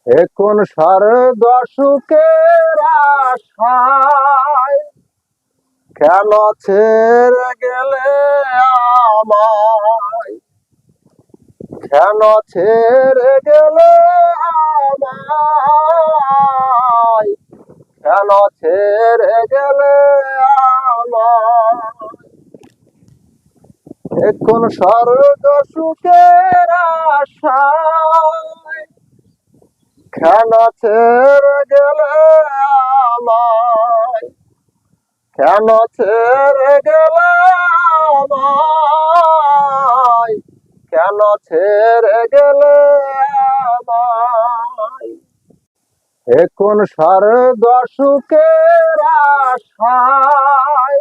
এখন স্বর্গ সুখের আশায় কেন ছেড়ে গেলে আমায়, কেন ছেড়ে গেলে আমায়, কেন ছেড়ে গেলে আমায়। এখন স্বর্গ সুখের আশায় কেন ছেড়ে গেলে আমায়, কেন ছেড়ে গেলে আমায়, কেন ছেড়ে গেলে আমায়। এখন স্বর্গ সুখের আশায়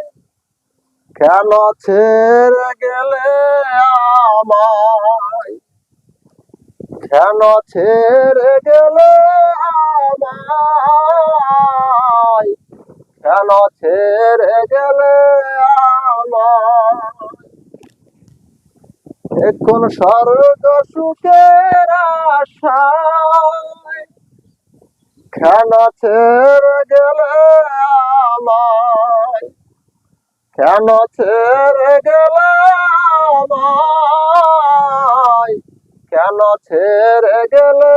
কেন ছেড়ে গেলে আমায়, কেন ছেড়ে গেলে আমায়, কেন ছেড়ে গেলে আমায়। এখন স্বর্গ সুখের আশায় কেন ছেড়ে গেলে আমায়, কেন ছেড়ে গেলে আমায়, কেন ছেড়ে গেলে